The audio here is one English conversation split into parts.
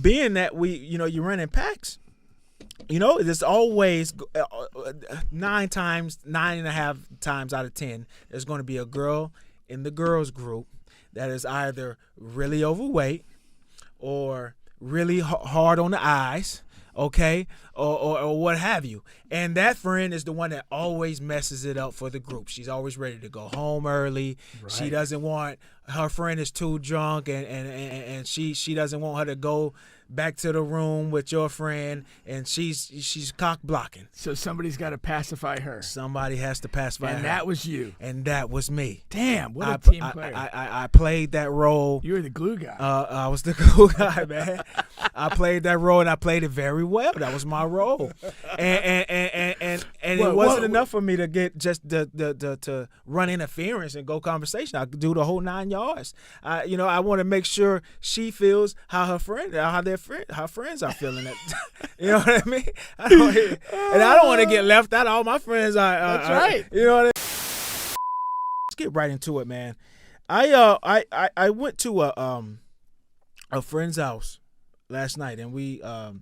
being that you run in packs, there's always 9.5 times out of 10, there's going to be a girl in the girls group that is either really overweight or really hard on the eyes, okay, or what have you. And that friend is the one that always messes it up for the group. She's always ready to go home early. Right. She doesn't want her friend is too drunk, and she doesn't want her to go back to the room with your friend, and she's cock blocking. So somebody's got to pacify her. Somebody has to pacify her. And that was you. And that was me. Damn, what a team player. I played that role. You were the glue guy. I was the glue guy, man. I played that role, and I played it very well. That was my role. And it wasn't enough for me to get just to run interference and go conversation. I could do the whole 9 yards. I want to make sure she feels how her friends are feeling it. You know what I mean? I don't want to get left out. All my friends are. That's right. You know what I mean? Let's get right into it, man. I went to a friend's house last night, and we I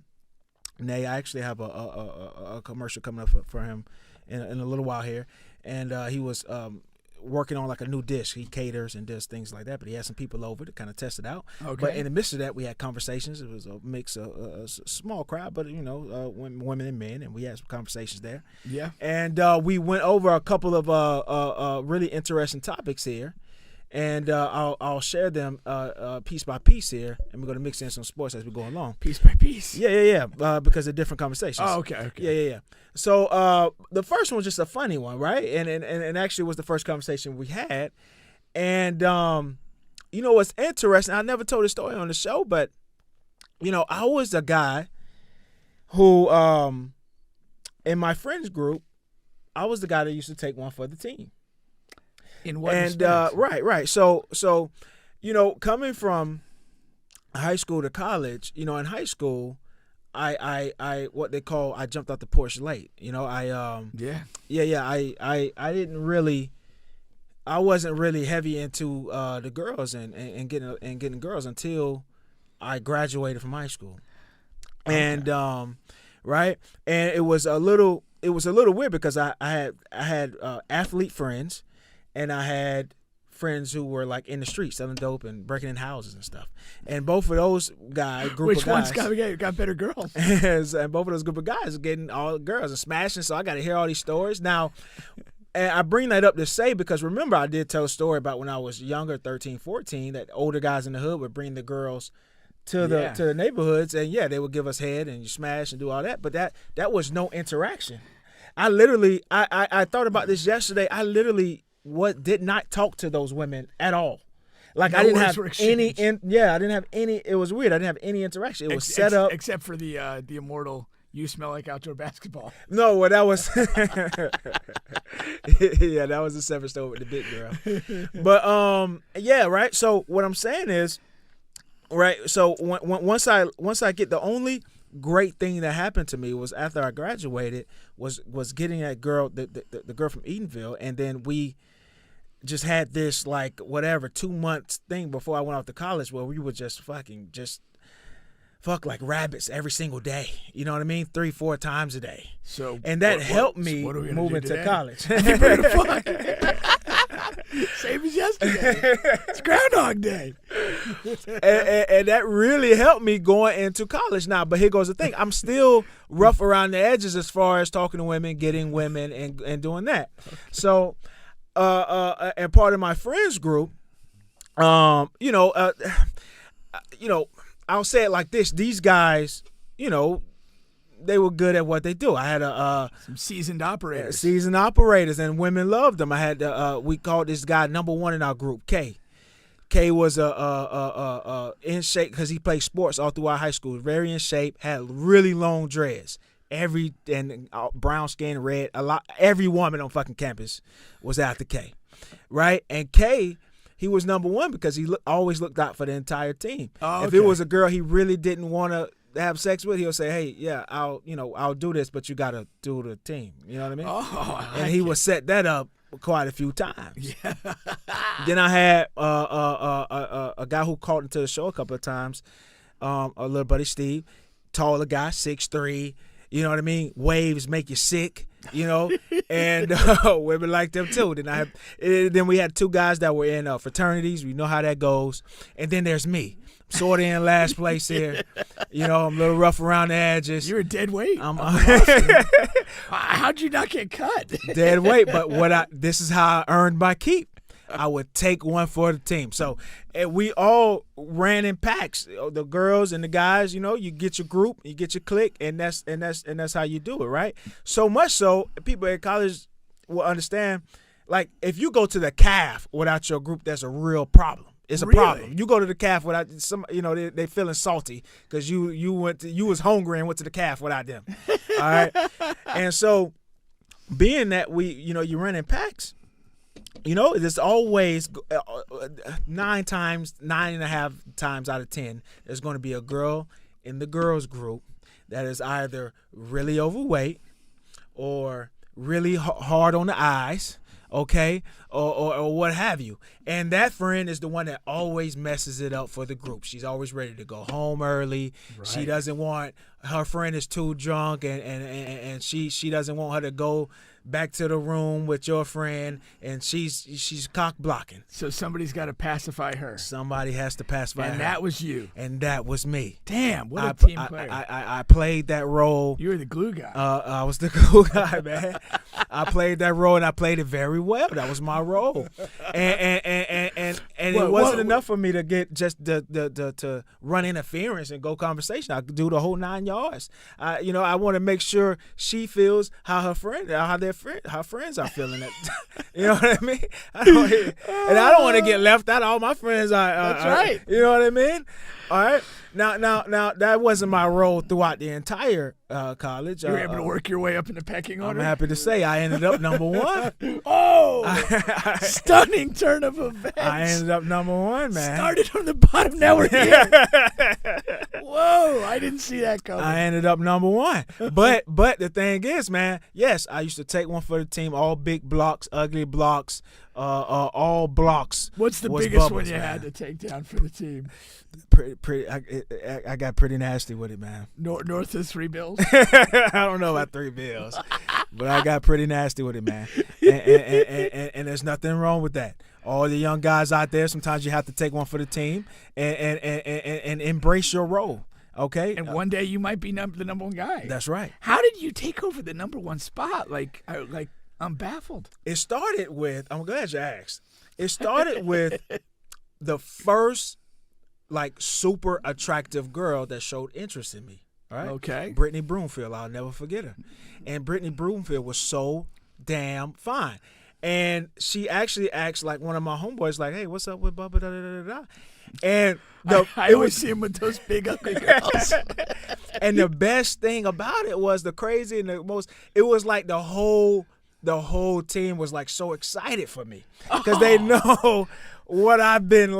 actually have a commercial coming up for him in a little while here, and he was working on like a new dish. He caters and does things like that, but he had some people over to kind of test it out. Okay. But in the midst of that, we had conversations. It was a mix of a small crowd, but women and men, and we had some conversations there. Yeah. And we went over a couple of really interesting topics here. And I'll share them piece by piece here, and we're going to mix in some sports as we go along. Piece by piece? Yeah. Because they're different conversations. Oh, okay. Yeah. So the first one was just a funny one, right? And actually was the first conversation we had. And, what's interesting, I never told this story on the show, but, I was a guy who, in my friends group, I was the guy that used to take one for the team. In what respect? Right. So coming from high school to college, in high school, I what they call I jumped out the porch late. I didn't really, I wasn't really heavy into the girls and getting girls until I graduated from high school, okay. And right, and it was a little weird because I had athlete friends. And I had friends who were like in the streets selling dope and breaking in houses and stuff. And both of those guys, Which one's got better girls? And both of those group of guys are getting all the girls and smashing. So I got to hear all these stories. Now, and I bring that up to say because remember I did tell a story about when I was younger, 13, 14, that older guys in the hood would bring the girls to the neighborhoods. And, they would give us head and you smash and do all that. But that was no interaction. I literally, I thought about this yesterday. I literally did not talk to those women at all. Like I didn't have any. I didn't have any. It was weird. I didn't have any interaction. It was set up, except for the immortal "You smell like outdoor basketball." No, well that was that was a separate story with the big girl. But right. So what I'm saying is, right. So once I get the only great thing that happened to me was after I graduated was getting that girl, the girl from Edenville, and then we just had this 2 months thing before I went off to college where we would just fuck like rabbits every single day. You know what I mean? 3-4 times a day. So and that helped me move into college. Same as yesterday. It's Groundhog Day. and that really helped me going into college now. But here goes the thing. I'm still rough around the edges as far as talking to women, getting women, and doing that. So, and part of my friends group, I'll say it like this. These guys, they were good at what they do. I had some seasoned operators. And women loved them. I had we called this guy number one in our group, K. K was in shape because he played sports all throughout high school. Very in shape, had really long dreads. Brown skin, red. Every woman on fucking campus was after K, right? And K, he was number one because he always looked out for the entire team. Oh, okay. If it was a girl he really didn't want to have sex with, he'll say, "Hey, yeah, I'll do this, but you gotta do the team." You know what I mean? And he would set that up quite a few times. Yeah. Then I had a guy who called into the show a couple of times. a little buddy Steve, taller guy, 6'3", you know what I mean? Waves make you sick, you know, and women like them too. Then we had 2 guys that were in fraternities. We know how that goes. And then there's me. Sort of in last place here. You know, I'm a little rough around the edges. You're a dead weight. How'd you not get cut? Dead weight, but this is how I earned my keep. I would take one for the team. So we all ran in packs. The girls and the guys, you know, you get your group, you get your clique, and that's how you do it, right? So much so, people at college will understand. Like, if you go to the calf without your group, that's a real problem. It's a problem. You go to the calf without some, you know, they feeling salty because you was hungry and went to the calf without them. All right, and so being that you run in packs. You know, there's always 9.5 times out of 10, there's going to be a girl in the girls group that is either really overweight or really hard on the eyes, okay, or what have you. And that friend is the one that always messes it up for the group. She's always ready to go home early. Right. She doesn't want her friend is too drunk, and she doesn't want her to go back to the room with your friend, and she's cock blocking. So somebody's got to pacify her. Somebody has to pacify her. And that was you. And that was me. Damn, what a team player. I played that role. You were the glue guy. I was the glue guy, man. I played that role, and I played it very well. That was my role. And it wasn't enough for me to get just to run interference and go conversation. I could do the whole 9 yards. I want to make sure she feels how her friends are feeling it. You know what I mean? I don't want to get left out. All my friends are. That's right. You know what I mean? All right. Now, that wasn't my role throughout the entire college. You were able to work your way up in the pecking order? I'm happy to say I ended up number 1. Oh! Stunning turn of events. I ended up number 1, man. Started from the bottom, now we're here. Whoa, I didn't see that coming. I ended up number 1. But the thing is, man, yes, I used to take one for the team, all big blocks, ugly blocks, all blocks. What's the biggest bubbles, one you had to take down for the team? I got pretty nasty with it, man. North of 3 bills? I don't know about 3 bills, but I got pretty nasty with it, man. And there's nothing wrong with that. All the young guys out there, sometimes you have to take one for the team and embrace your role. Okay, and one day you might be the number 1 guy. That's right. How did you take over the number 1 spot? I'm baffled. It started with. I'm glad you asked. It started with the first super attractive girl that showed interest in me. All right. Okay. Brittany Broomfield. I'll never forget her. And Brittany Broomfield was so damn fine. And she actually asked one of my homeboys, hey, what's up with Bubba? Da, da, da, da. And I always see him with those big ugly girls. And the best thing about it was the crazy and the most. It was like the whole team was so excited for me because they know what I've been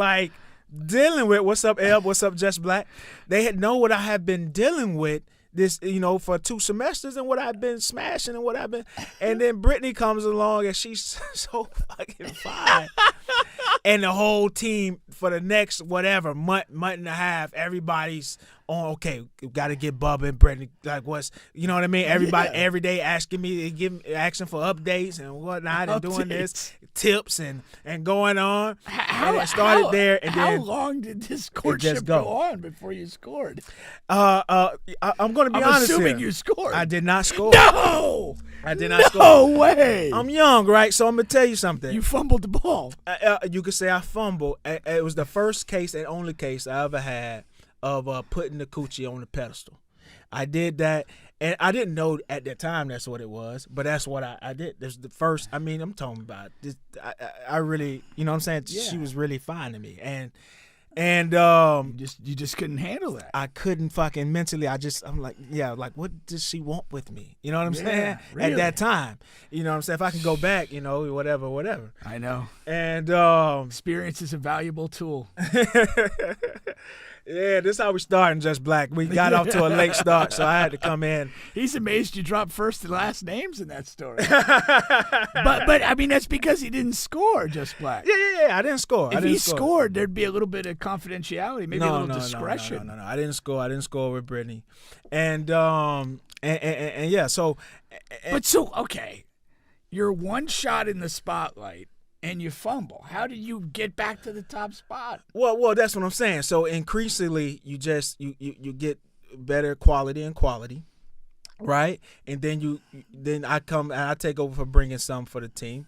dealing with. What's up, Eb? What's up, Just Black? They know what I have been dealing with this, for 2 semesters and what I've been smashing and what I've been. And then Brittany comes along and she's so fucking fine. And the whole team for the next month and a half, everybody's on. Okay, we got to get Bubba and Brittany. What's you know what I mean? Everybody every day asking for updates and whatnot and doing this tips and going on. How it started there. And how long did this courtship go on before you scored? I'm going to be honest. I'm assuming here. You scored. I did not score. No. I did not score. No way. I'm young, right? So I'm going to tell you something. You fumbled the ball. You could say I fumbled. It was the first case and only case I ever had of putting the coochie on the pedestal. I did that, and I didn't know at that time that's what it was, but that's what I did. This the first. I mean, I'm talking about this. I really, you know what I'm saying? Yeah. She was really fine to me, and you just couldn't handle that. I couldn't fucking mentally. I'm like, what does she want with me? You know what I'm saying? Really? At that time, you know what I'm saying? If I can go back, whatever. I know. And experience is a valuable tool. Yeah, this is how we started in Just Black. We got off to a late start, so I had to come in. He's amazed you dropped first and last names in that story. but I mean, that's because he didn't score Just Black. Yeah. I didn't score. If he scored, there'd be a little bit of confidentiality, maybe a little discretion. No. I didn't score. I didn't score with Brittany. And yeah, so. Okay. You're one shot in the spotlight. And you fumble. How did you get back to the top spot? Well, that's what I'm saying. So increasingly, you just you get better quality and quality, right? And then I come and I take over for bringing some for the team.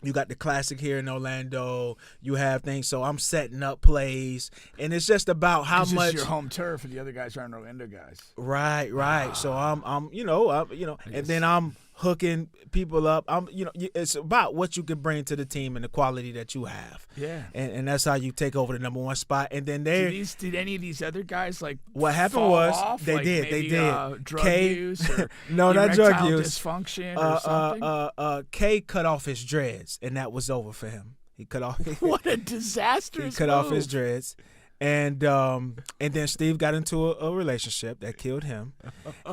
You got the classic here in Orlando. You have things. So I'm setting up plays, and it's just about how much your home turf, and the other guys aren't Orlando guys. Right. So I'm and then I'm hooking people up. It's about what you can bring to the team and the quality that you have. Yeah. And that's how you take over the number one spot. And then did any of these other guys what happened fall was off? they like did. Maybe, They did. Drug use or no, not drug use. Dysfunction or something. K cut off his dreads, and that was over for him. He cut off. What a disastrous He cut off his dreads. And then Steve got into a relationship that killed him.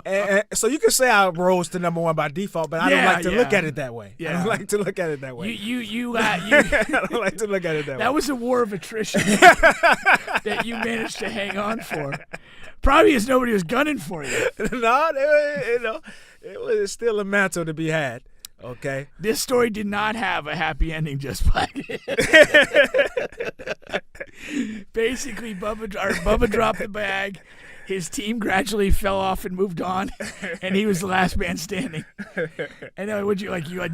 And so you can say I rose to number one by default, but I don't like to look at it that way. Yeah. I don't like to look at it that way. I don't like to look at it that way. That was a war of attrition that you managed to hang on for. Probably as nobody was gunning for you. No, it was still a mantle to be had. Okay. This story did not have a happy ending, Just Black. Basically, Bubba dropped the bag. His team gradually fell off and moved on, and he was the last man standing. And then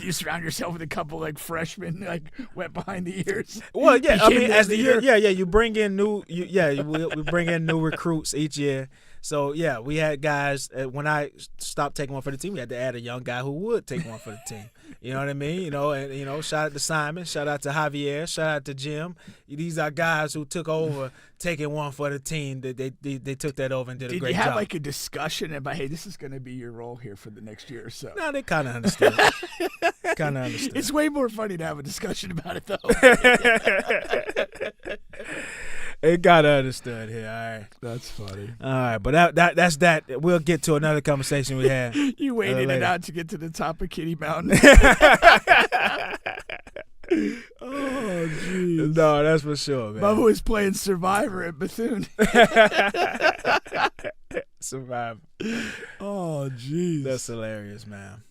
you surround yourself with a couple freshmen wet behind the ears. Well, yeah, I mean as the year, you bring in we bring in new recruits each year. So yeah, we had guys. When I stopped taking one for the team, we had to add a young guy who would take one for the team. You know what I mean? And shout out to Simon, shout out to Javier, shout out to Jim. These are guys who took over taking one for the team. They took that over and did a great job. Did you have a discussion about, hey, this is going to be your role here for the next year or so? No, they kind of understood. It's way more funny to have a discussion about it, though. They got understood here. All right, that's funny. All right, but that's that. We'll get to another conversation we had. You waited it out to get to the top of Kitty Mountain. Oh, jeez. No, that's for sure, man. Bubba was playing Survivor at Bethune. Survivor. Oh, jeez. That's hilarious, man.